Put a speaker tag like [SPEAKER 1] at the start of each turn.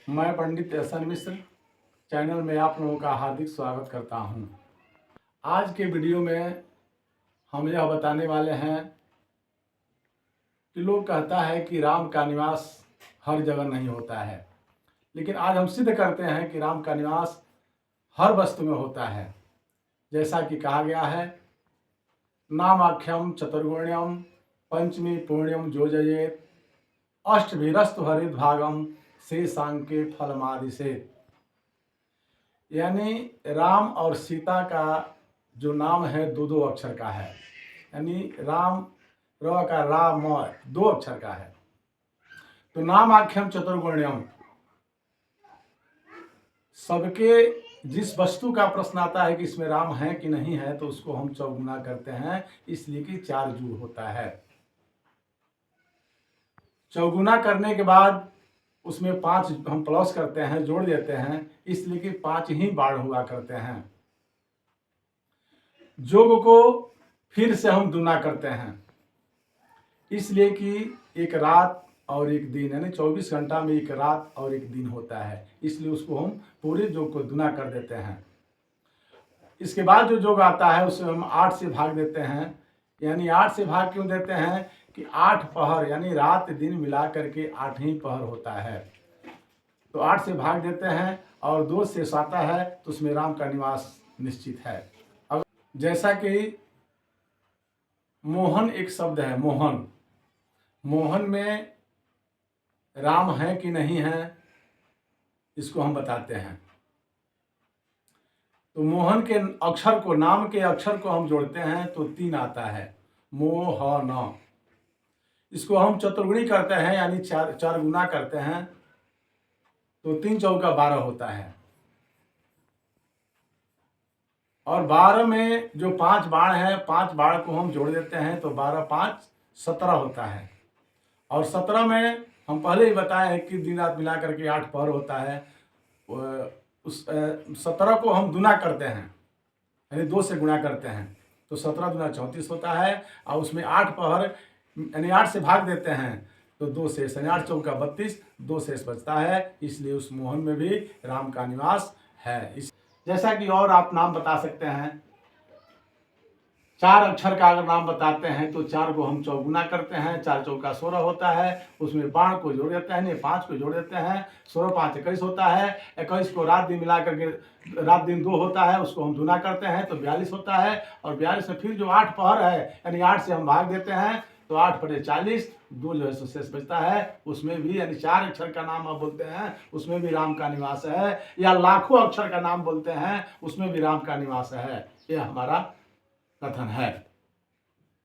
[SPEAKER 1] मैं पंडित एहसन मिश्र चैनल में आप लोगों का हार्दिक स्वागत करता हूं। आज के वीडियो में हम यह बताने वाले हैं कि लोग कहता है कि राम का निवास हर जगह नहीं होता है, लेकिन आज हम सिद्ध करते हैं कि राम का निवास हर वस्तु में होता है। जैसा कि कहा गया है, नामाख्यम चतुर्गुण्यम पंचमी पुण्यम जो जयेत अष्टभिरस्तु हरिद्भागम शेषांके फलमादिशेत। यानी राम और सीता का जो नाम है दो अक्षर का है, यानी राम र का राम दो अक्षर का है। तो नामाख्यम चतुर्गुण्यम, सबके जिस वस्तु का प्रश्न आता है कि इसमें राम है कि नहीं है, तो उसको हम चौगुना करते हैं, इसलिए कि 4 जुड़ होता है। चौगुना करने के बाद उसमें 5 हम प्लस करते हैं, जोड़ देते हैं, इसलिए कि 5 ही बाण हुआ करते हैं। जोग को फिर से हम दुना करते हैं, इसलिए कि एक रात और एक दिन, यानी 24 घंटा में एक रात और एक दिन होता है, इसलिए उसको हम पूरे जोग को दुना कर देते हैं। इसके बाद जो जोग आता है उसे हम 8 से भाग देते हैं। यानी 8 से भाग क्यों देते हैं कि 8 पहर, यानी रात दिन मिला करके 8 ही पहर होता है। तो 8 से भाग देते हैं और 2 से आता है, तो उसमें राम का निवास निश्चित है। अब जैसा कि मोहन एक शब्द है, मोहन, मोहन में राम है कि नहीं है, इसको हम बताते हैं। तो मोहन के अक्षर को, नाम के अक्षर को हम जोड़ते हैं तो 3 आता है, मोहन। इसको हम चतुर्गुणी करते हैं, यानी 4 गुना करते हैं, तो 3 चौका 12 होता है। और 12 में जो 5 बाण है, 5 बाण को हम जोड़ देते हैं तो 12 5 17 होता है। और 17 में हम पहले ही बताए हैं कि दिन रात मिला करके 8 पहर होता है। उस 17 को हम दुना करते हैं, यानी 2 से गुणा करते हैं, तो 17 दुना 34 होता है। और उसमें 8 पहर, यानी 8 से भाग देते हैं, तो 2 शेष, 8 चौका 32, 2 शेष बचता है। इसलिए उस मोहन में भी राम का निवास है। जैसा कि और आप नाम बता सकते हैं, 4 अक्षर का अगर नाम बताते हैं तो 4 को हम चौगुना करते हैं, 4 चौका 16 होता है। उसमें बाण को जोड़ देते हैं, नहीं 5 को जोड़ देते हैं, 16 5 21 होता है। 21 को रात दिन मिला करके रात दिन 2 होता है, उसको हम दुना करते हैं तो 42 होता है। और 42 में फिर जो 8 पहर है, यानी 8 से हम भाग देते हैं, तो 8 पड़े 40, 2 जो है सो शेष बचता है। उसमें भी यानी 4 अक्षर का नाम आप बोलते हैं, उसमें भी राम का निवास है। या लाखों अक्षर का नाम बोलते हैं, उसमें भी राम का निवास है। यह हमारा कथन है।